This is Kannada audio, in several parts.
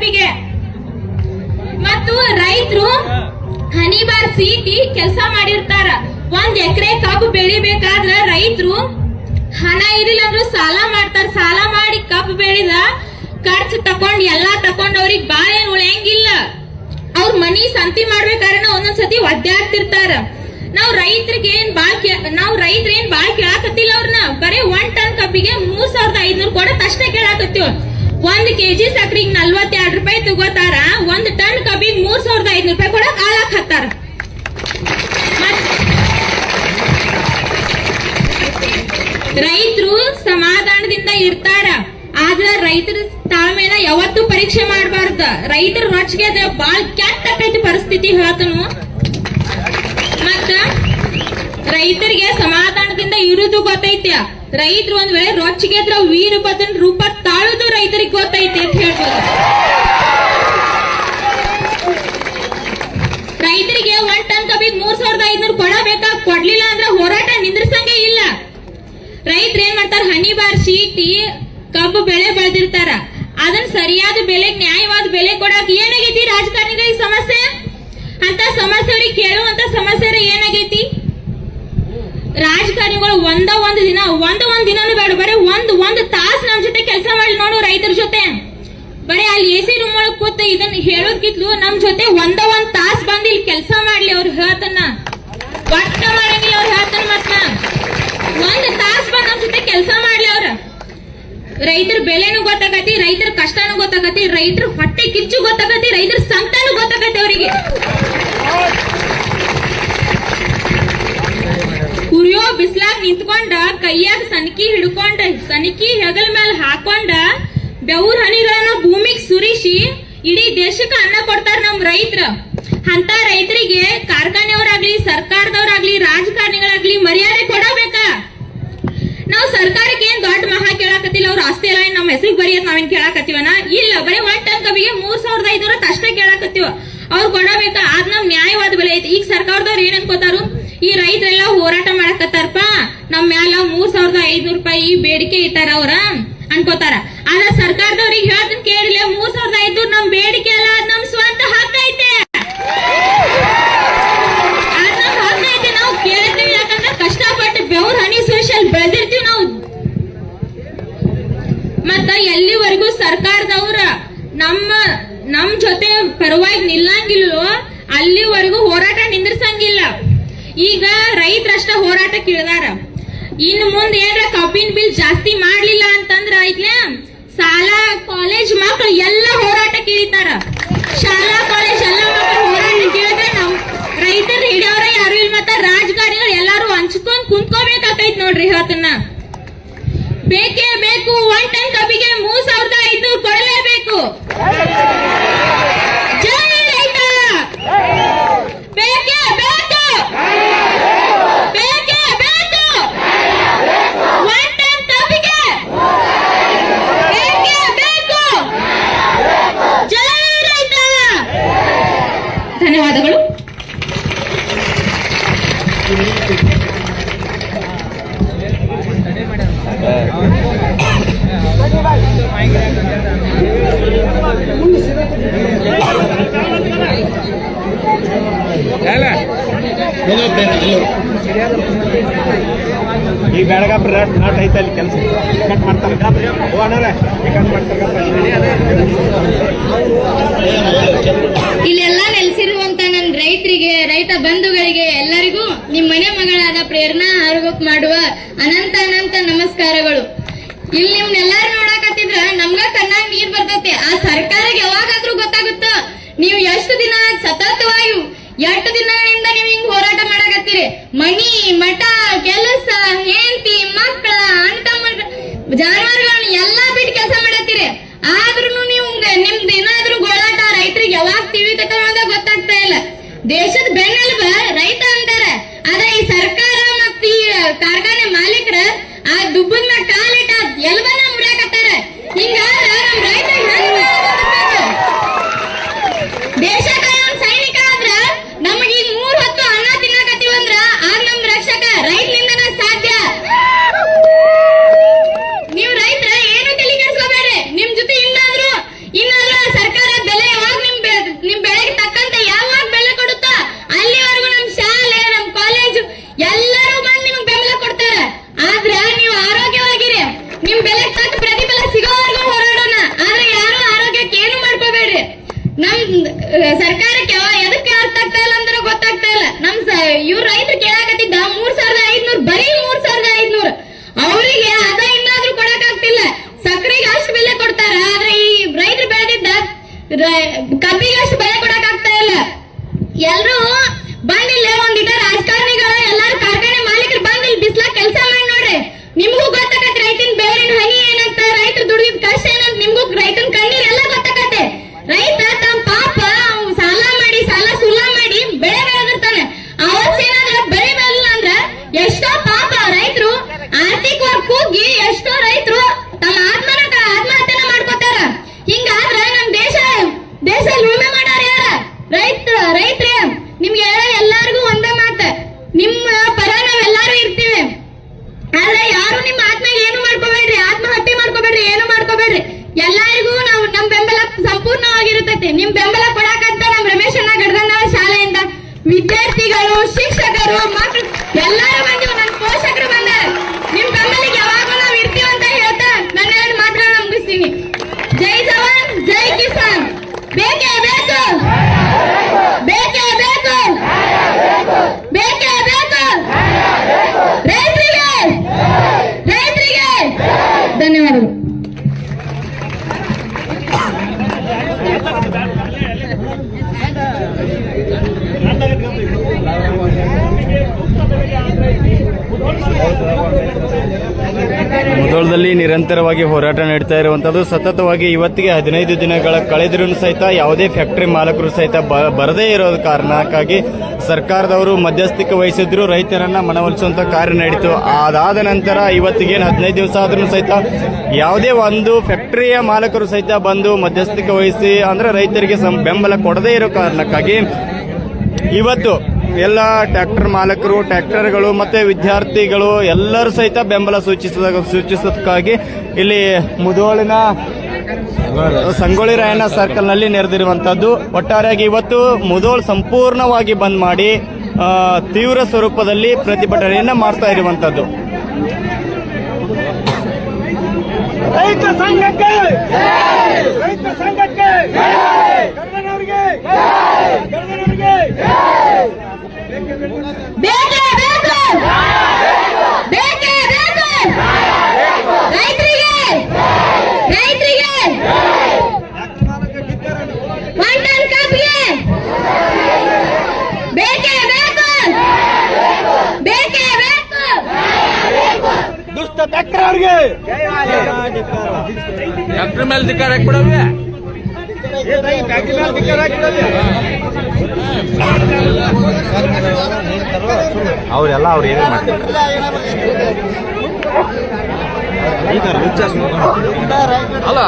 ಕಬ್ಬಿಗೆ. ಮತ್ತು ರೈತರು ಹನಿ ಬಾರಿಸಿ ಕೆಲಸ ಮಾಡಿರ್ತಾರ. 1 ಎಕರೆ ಕಬ್ಬು ಬೆಳಿಬೇಕಾದ್ರ ರೈತರು ಹಣ ಇರಲಿಲ್ಲ ಅಂದ್ರೂ ಸಾಲ ಮಾಡ್ತಾರ. ಸಾಲ ಮಾಡಿ ಕಬ್ಬು ಬೆಳೆದ ಖರ್ಚು ತಕೊಂಡ್ ಎಲ್ಲಾ ತಕೊಂಡ್ ಅವ್ರಿಗೆ ಬಾಳ ಏನ್ ಉಳಿಯಂಗಿಲ್ಲ. ಅವ್ರ ಮನಿ ಸಂತಿ ಮಾಡ್ಬೇಕಾದ್ರೆ ಒಂದೊಂದ್ಸತಿ ಒದ್ದಾಡ್ತಿರ್ತಾರ. ನಾವ್ ರೈತರಿಗೆ ಏನ್ ಬಾಳ್ ಕೇಳಾಕತ್ತಿಲ್ಲ. ಅವ್ರನ್ನ ಬರೀ 1 ಟನ್ ಕಬ್ಬಿಗೆ 3500 ಕೊಡತ್ ಅಷ್ಟೇ ಕೇಳಾಕತ್ತೀವ. 1 ಕೆಜಿ ಸಕ್ರಿಗೆ 42 ರೂಪಾಯಿ ತಗೋತಾರ. 1 ಟನ್ ಕಬ್ಬಿಗೆ 3500 ರೂಪಾಯಿ ಕೊಡಕ್ ಆಳಾಕ್ ಹತ್ತಾರ. ರೈತರು ಸಮಾಧಾನದಿಂದ ಇರ್ತಾರ. ಆದ್ರ ರೈತರ ತಾಳ್ಮೆನ ಯಾವತ್ತೂ ಪರೀಕ್ಷೆ ಮಾಡಬಾರ್ದ. ರೈತರ ರೊಚ್ಚಿಗೆ ಅದ್ರ ಬಾಳ್ ಕೆಟ್ಟ ಪರಿಸ್ಥಿತಿ ಹೇಳ್ತನು. ಮತ್ತ ರೈತರಿಗೆ ಸಮಾಧಾನದಿಂದ ಇರುದು ಗೊತ್ತೈತಿ. ರೈತರು ಒಂದ್ ವೇಳೆ ರೊಚ್ಚಿಗೆ ಅದ್ರ ವೀರಭದ್ರನ ರೂಪ ತಾಳುದು ರೈತರಿಗೆ ಗೊತ್ತೈತಿ ಅಂತ ಹೇಳ್ಬೋದು. ರೈತರಿಗೆ 1 ಟನ್ ಕಬ್ಬಿಗೆ 3500 ಕೊಡಬೇಕಾ? ಕೊಡ್ಲಿಲ್ಲ ಅಂದ್ರೆ ಹೋರಾಟ ನಿಂದ್ರಸಂಗೇ ಇಲ್ಲ. ರೈತರು ಏನ್ ಮಾಡ್ತಾರ, ಹನಿ ಬಾರಿಸಿ ಕಬ್ಬು ಬೆಳೆ ಬೆಳೆದಿರ್ತಾರ. ಅದನ್ನ ಸರಿಯಾದ ಬೆಲೆಗೆ ನ್ಯಾಯವಾದ ಬೆಲೆ ಕೊಡಕ್ ಏನಾಗೈತಿ ರಾಜಕಾರಣಿಗಳಿಗೆ ಸಮಸ್ಯೆ? ಅಂತ ಸಮಸ್ಯೆ ಅವ್ರಿಗೆ ಕೇಳುವಂತ ಸಮಸ್ಯೆ ಏನಾಗೈತಿ? ರಾಜಕಾರಣಿಗಳು ಒಂದ್ ದಿನಾನು ಬೇಡ, ಬರೀ ಒಂದ್ ತಾಸ್ ನಮ್ ಜೊತೆ ಕೆಲಸ ಮಾಡಿ ನೋಡು. ರೈತರ ಜೊತೆ ಬರೀ ಅಲ್ಲಿ ಎಸಿ ರೂಮ್ ಒಳಗ್ ಕೂತ ಇದನ್ನ ಹೇಳೋದ್ಕಿತ್ಲು ನಮ್ ಜೊತೆ ಒಂದ್ ತಾಸ್ ಬಂದ್ ಇಲ್ಲಿ ಕೆಲಸ ಮಾಡ್ಲಿ. ಅವ್ರು ಹೇಳ್ತನ್ನ ಒಟ್ಟ ಮಾಡಂಗಿಲ್ಲ. ಅವ್ರು ಹೇಳ್ತಾನ ಮತ್ತ 1 ತಾಸ್ ಬಂದ್ ನಮ್ ಜೊತೆ ಕೆಲಸ ಮಾಡ್ಲಿ. ಅವ್ರ ರೈತರ ಬೆಲೆನೂ ಗೊತ್ತಾಗತಿ, ರೈತರ ಕಷ್ಟನೂ ಗೊತ್ತಾಗತಿ, ರೈತರ ಹೊಟ್ಟೆ ಕಿಚ್ಚು ಗೊತ್ತಾಗತಿ, ರೈತರ ಸಂಕಟನೂ ಗೊತ್ತಾಗತಿ ಅವರಿಗೆ. ಉರಿಯೋ ಬಿಸ್ಲಾಗ ನಿಂತ್ಕೊಂಡ ಕೈಯಾಗ ಸನಿಕಿ ಹೆಗಲ ಮೇಲೆ ಹಾಕೊಂಡ ಬೆವ್ರ ಹನಿಗಳನ್ನ ಭೂಮಿಗೆ ಸುರಿಸಿ ಇಡೀ ದೇಶಕ್ಕೆ ಅನ್ನ ಕೊಡ್ತಾರ ನಮ್ ರೈತರ. ಅಂತ ರೈತರಿಗೆ ಕಾರ್ಖಾನೆಯವರಾಗ್ಲಿ, ಸರ್ಕಾರದವರಾಗ್ಲಿ, ರಾಜಕಾರಣಿಗಳಾಗ್ಲಿ ಮರ್ಯಾದೆ ಕೊಡಬೇಕಾ? ನಾವು ಸರ್ಕಾರಕ್ಕೆ ಏನ್ ದೊಡ್ಡ ಮಹಾ ಕೇಳಾಕತ್ತಿಲ್ಲ. ಅವ್ರ ಆಸ್ತಿ ಎಲ್ಲ ನಮ್ಮ ಹೆಸರಿಗೆ ಬರೆಯತ್ ನಾವೇನ್ ಕೇಳಾಕತ್ತೀವನ? ಇಲ್ಲ, ಬರೀ 1 ಟನ್ ಕಬ್ಬಿಗೆ 3500 ಅಷ್ಟೇ ಕೇಳಾಕತ್ತೀವ. ಅವ್ರು ಕೊಡಬೇಕಾ? ಅದ್ ನಮ್ ನ್ಯಾಯವಾದ ಬೆಲೆ ಐತಿ. ಈಗ ಸರ್ಕಾರದವ್ರು ಏನ್ ಅನ್ಕೋತಾರು, ಈ ರೈತರೆಲ್ಲ ಹೋರಾಟ ಮಾಡಕತ್ತಾರಪ್ಪ, ನಮ್ ಮ್ಯಾಲ 3500 ರೂಪಾಯಿ ಬೇಡಿಕೆ ಇಟ್ಟಾರ ಅವ್ರ ಅನ್ಕೋತಾರ. ಆದ್ರ ಸರ್ಕಾರದವ್ರಿಗೆ ಹೇಳ್ತೀನಿ ಕೇಳಿಲ್ಲ, 3500 ನಮ್ ಬೇಡಿಕೆ ಅಲ್ಲ, ಅದ್ ನಮ್ ಸ್ವಂತ ಹಕ್ಕ ಐತೆ. ನಾವು ಕೇಳ್ತೀವಿ, ಯಾಕಂದ್ರೆ ಕಷ್ಟಪಟ್ಟು ಬೆವ್ರ ಹನಿ ಸುರಿಸಿ ಅಲ್ಲಿ ಬೆಳೆದಿರ್ತೀವಿ ನಾವು. ಮತ್ತ ಎಲ್ಲಿವರೆಗೂ ಸರ್ಕಾರದವ್ರ ನಮ್ ಜೊತೆ ಪರವಾಗಿ ನಿಲ್ಲಂಗಿಲ್ಲೋ ಅಲ್ಲಿವರೆಗೂ ಹೋರಾಟ ನಿಂದ್ರಸಂಗಿಲ್ಲ. ಈಗ ರೈತರಷ್ಟ ಹೋರಾಟ ಕೇಳಿದಾರ. ಇನ್ನು ಮುಂದೆ ಏನ್ರ ಕಬ್ಬಿನ ಬಿಲ್ ಜಾಸ್ತಿ ಮಾಡ್ಲಿಲ್ಲ ಅಂತಂದ್ರ ಐತ್ಲೆ ಶಾಲಾ ಕಾಲೇಜ್ ಮಕ್ಕಳು ಎಲ್ಲ ಹೋರಾಟ ಕೇಳಿತಾರ. ಶಾಲಾ ಕಾಲೇಜ್ ಎಲ್ಲ ಮಕ್ಕಳು ಹೋರಾಟ ಕೇಳಿದ್ರೆ ನಮ್ ರೈತರು ಹಿಡಿಯೋರ ಯಾರು ಇಲ್ಲ. ಮತ್ತ ರಾಜಕಾರಣಿಗಳು ಎಲ್ಲಾರು ಹಂಚ್ಕೊಂಡ್ ಕುಂತ್ಕೋಬೇಕಾಗೈತ್ ನೋಡ್ರಿ. ಹೇಳ್ತನ್ನ ಬೇಕೇ ಬೇಕು. 1 ಟನ್ ಕಬ್ಬಿಗೆ 3500 ಕೊಡಲೇಬೇಕು. ಜೈ ರೈತ! ಬೇಕೇ ಬೇಕು, ಬೇಕೇ ಬೇಕು. 1 ಟನ್ ಕಬ್ಬಿಗೆ ಬೇಕೇ ಬೇಕು. ಜೈ ರೈತ! ಧನ್ಯವಾದಗಳು. ಈ ಬೆಳಗಾಪ ನಾಟ್ ಐತೆ ಅಲ್ಲಿ ಕೆಲಸ ಕಟ್ ಮಾಡ್ತಾರೆ. ಇಲ್ಲೆಲ್ಲ ನೆಲೆಸಿರುವಂತ ನನ್ನ ರೈತರಿಗೆ, ರೈತ ಬಂಧುಗಳಿಗೆ ಎಲ್ಲರಿಗೂ ನಿಮ್ಮ ಮನೆ ಮಗಳಾದ ಪ್ರೇರಣಾ ಆರೋಗ್ಯ ಮಾಡುವ ಅನಂತ ನಮಸ್ಕಾರಗಳು. ಇಲ್ಲಿ ನಿಮ್ನೆಲ್ಲಾರು ನೋಡಾಕತ್ತಿದ್ರ ನಮ್ಗ ಕಣ್ಣಾಗ ನೀರ್ ಬರ್ತೈತೆ. ಆ ಸರ್ಕಾರಕ್ಕೆ ಯಾವಾಗಾದ್ರೂ ಗೊತ್ತಾಗುತ್ತ ನೀವು ಎಷ್ಟು ದಿನ ಸತತವಾಗಿ ಎಷ್ಟು ದಿನಗಳಿಂದ ನೀವು ಹಿಂಗ್ ಹೋರಾಟ ಮಾಡಾಕತ್ತೀರಿ. ಮನಿ ಮಠ ಕೆಲಸ ಹೆಂಡತಿ ಮಕ್ಕಳ ಅಣ್ಣ ತಮ್ಮ ಜಾನುವಾರುಗಳನ್ನ ಎಲ್ಲಾ ಬಿಟ್ಟು ಕೆಲಸ ಮಾಡತ್ತೀರಿ. ಆದ್ರೂ ನೀವು ನಿಮ್ದು ಏನಾದ್ರೂ ಗೋಳಾಟ ರೈತರಿಗೆ ಯಾವಾಗ ಟಿವಿ ತಕೊಂಡ ಗೊತ್ತಾಗ್ತಾ ಇಲ್ಲ. ದೇಶದ ಬೆನ್ನೆಲುಬ ರೈತ ಅಂತಾರೆ. ಆದ್ರೆ ಈ ಸರ್ಕಾರ ಮತ್ತ ಈ ಕಾರ್ಖಾನೆ ಮಾಲೀಕರ ಆ ದುಬ್ಬದ ಮ್ಯಾಗ ಕಾಲಿಟ್ಟ ಎಲ್ಬನ ಮುರಿಯಾಕತ್ತಾರ. ಹಿಂಗಾರ ನಮ್ ರೈತ ದೇಶದ ಸೈನಿಕ ಆದ್ರ ನಮಗ ಈಗ 3 ಹೊತ್ತು ಅನ್ನ ತಿನ್ನಕತ್ತೀವಂದ್ರ ಆಗ ನಮ್ ರಕ್ಷಕ ರೈತನಿಂದನ ಸಾಧ್ಯ. ನೀವು ರೈತ ಕಬ್ಬಿಗಷ್ಟು ಬೆಲೆ ಕೊಡಕ್ ಆಗ್ತಾ ಇಲ್ಲ. ಎಲ್ರು ಬಂದಿಲ್ಲ, ಒಂದಿಟ ರಾಜಕಾರಣಿಗಳು ಎಲ್ಲಾರು ಕಾರ್ಖಾನೆ ಮಾಲೀಕರು ಬಂದ್ ಇಲ್ಲಿ ಬಿಸ್ಲಾಗ ಕೆಲಸ ಮಾಡಿ ನೋಡ್ರಿ, ನಿಮ್ಗೂ ಗೊತ್ತಾಗತ್ತೆ ರೈತನ ಬೆವರಿನ ಹನಿ ಏನಂತ, ರೈತರು ದುಡಿದ ಕಷ್ಟ ಏನಂತ ನಿಮ್ಗೂ ರೈತನ ಕಣ್ಣೀರ್ ಎಲ್ಲ ಗೊತ್ತಾಗತ್ತೆ. ರೈತ ತಮ್ಮ ಪಾಪ ಸಾಲ ಮಾಡಿ ಸಾಲ ಸುಲ ಮಾಡಿ ಬೆಳೆ ಬೆಳೆದಿರ್ತಾನೆ, ಅವತ್ತೇನಾದ್ರ ಬೆಳೆ ಬೆಳೆದಿಲ್ಲ ಅಂದ್ರ ಎಷ್ಟೋ ಪಾಪ ರೈತರು ಆರ್ಥಿಕವಾಗಿ ಕುಗ್ಗಿ ಎಷ್ಟೋ ರೈತರು ತಮ್ಮ ಆತ್ಮಹತ್ಯೆನ ಮಾಡ್ಕೋತಾರ. ಹಿಂಗಾದ್ರ ನಮ್ ದೇಶ ವಿಮೆ ಮಾಡಾರ ಯಾರ? ರೈತ್ರೆ ನಿಮ್ಗೆ ಎಲ್ಲಾರ್ಗು ಒಂದ ಮಾತ, ನಿಮ್ಮ ಪರ ನಾವೆಲ್ಲಾರು ಇರ್ತೀವಿ, ಆದ್ರೆ ಯಾರು ನಿಮ್ಮ ಆತ್ಮಗೆ ಏನು ಮಾಡ್ಕೋಬೇಡ್ರಿ, ಆತ್ಮಹತ್ಯೆ ಮಾಡ್ಕೋಬೇಡ್ರಿ, ಏನು ಮಾಡ್ಕೋಬೇಡ್ರಿ. ಎಲ್ಲಾರಿಗೂ ನಾವು ನಮ್ ಬೆಂಬಲ ಸಂಪೂರ್ಣವಾಗಿರುತ್ತೈತಿ. ನಿಮ್ ಬೆಂಬಲ ಕೊಡಾಕಂತ ನಮ್ ರಮೇಶ್ ಅಣ್ಣ ಗಡ್ಗನ್ನವರ ಶಾಲೆಯಿಂದ ವಿದ್ಯಾರ್ಥಿಗಳು, ಶಿಕ್ಷಕರು, ಮಕ್ಕಳು ಎಲ್ಲಾರು ಬಂದಿವ್, ನನ್ನ ಪೋಷಕರು ಬಂದಾರ. ನಿಮ್ ಬೆಂಬಲಿಗೆ ಯಾವಾಗೂ ನಾವ್ ಇರ್ತೀವಿ ಅಂತ ಹೇಳ್ತಾ ನನ್ನ ಮಾತನ್ನ ಮುಗಿಸ್ತೀನಿ. ಜೈ ಜವಾನ್ ಜೈ ಕಿಸಾನ್. ಬೇಕೇ ಬೇಕು, ಬೇಕೇ ಬೇಕು, ಬೇಕೇ ಬೇಕು ರೈತರಿಗೆ, ರೈತರಿಗೆ. ಧನ್ಯವಾದಗಳು. ಮುಧೋಳದಲ್ಲಿ ನಿರಂತರವಾಗಿ ಹೋರಾಟ ನಡೀತಾ ಇರುವಂತದ್ದು ಸತತವಾಗಿ ಇವತ್ತಿಗೆ 15 ದಿನಗಳ ಕಳೆದರೂ ಸಹಿತ ಯಾವುದೇ ಫ್ಯಾಕ್ಟರಿ ಮಾಲಕರು ಸಹಿತ ಬರದೇ ಇರೋದ ಕಾರಣಕ್ಕಾಗಿ ಸರ್ಕಾರದವರು ಮಧ್ಯಸ್ಥಿಕೆ ವಹಿಸಿದ್ರು, ರೈತರನ್ನ ಮನವೊಲಿಸುವಂತ ಕಾರ್ಯ ನಡೀತು. ಅದಾದ ನಂತರ ಇವತ್ತಿಗೆ 15 ದಿವಸ ಆದ್ರೂ ಸಹಿತ ಯಾವುದೇ ಒಂದು ಫ್ಯಾಕ್ಟರಿಯ ಮಾಲಕರು ಸಹಿತ ಬಂದು ಮಧ್ಯಸ್ಥಿಕೆ ವಹಿಸಿ ಅಂದ್ರೆ ರೈತರಿಗೆ ಬೆಂಬಲ ಕೊಡದೇ ಇರೋ ಕಾರಣಕ್ಕಾಗಿ ಇವತ್ತು ಎಲ್ಲ ಟ್ರ್ಯಾಕ್ಟರ್ ಮಾಲಕರು, ಟ್ರ್ಯಾಕ್ಟರ್ಗಳು ಮತ್ತೆ ವಿದ್ಯಾರ್ಥಿಗಳು ಎಲ್ಲರೂ ಸಹಿತ ಬೆಂಬಲ ಸೂಚಿಸೋದಕ್ಕಾಗಿ ಇಲ್ಲಿ ಮುಧೋಳಿನ ಸಂಗೊಳ್ಳಿ ರಾಯಣ್ಣ ಸರ್ಕಲ್ ನಲ್ಲಿ ನೆರೆದಿರುವಂತದ್ದು. ಒಟ್ಟಾರೆಯಾಗಿ ಇವತ್ತು ಮುಧೋಳ್ ಸಂಪೂರ್ಣವಾಗಿ ಬಂದ್ ಮಾಡಿ ತೀವ್ರ ಸ್ವರೂಪದಲ್ಲಿ ಪ್ರತಿಭಟನೆಯನ್ನ ಮಾಡ್ತಾ ಇರುವಂತದ್ದು. ರೈತ ಸಂಘಕ್ಕೆ, ರೈತ ಸಂಘಕ್ಕೆ, ಗರ್ವನವರಿಗೆ, ಗರ್ವನವರಿಗೆ. ಬೇಕೇ ಬೇಕು, ಬೇಕೇ ಬೇಕು ರೈತರಿಗೆ, ರೈತರಿಗೆ. ಒನ್ ಟನ್ ಕಬ್ಬಿಗೆ ಬೇಕೇ ಬೇಕು, ಬೇಕೇ ಬೇಕು. ದುಷ್ಟ ಟ್ರ್ಯಾಕ್ಟರ್ ಅವರಿಗೆ ಡಾಕ್ಟರ್ ಮೇಲೆ ಧಿಕ್ಕಾರ ಹಾಕ್ಬಿಡವೆ. ಅವರೆಲ್ಲ ಅವ್ರು ಏನೇ ಮಾಡ್ತಾರೆ ಅಲ್ಲ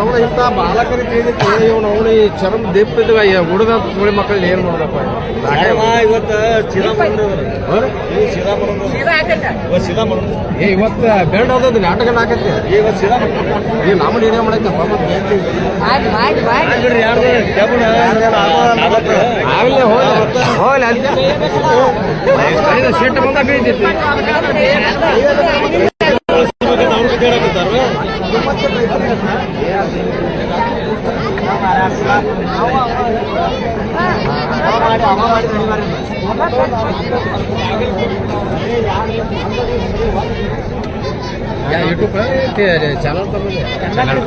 ಅವ್ರ ಇಂಥ ಬಾಲಕರ ತಿಳಿದಕ್ಕೆ ಇವನು ಅವನು ಈ ಚರಮ್ ದೀಪಿದ್ವ ಹುಡುಗಂತ ಸುಳಿ ಮಕ್ಕಳು ಏನ್ ಮಾಡೋದಪ್ಪ. ಇವತ್ತು ಬೇಡ ಹೋದದ್ದು ನಾಟಕ ಹಾಕತ್ತೆ. ಈಗ ನಮ್ಮ ನಿರ್ಣಯ ಮಾಡೈತಪ್ಪ. ಆಗಲೇ ಹೋಗ್ಲಿ ಅಲ್ಲಿ ಸೀಟ್ ಬಂದ ಬೀಳ್ತೈತಿ. YouTube channel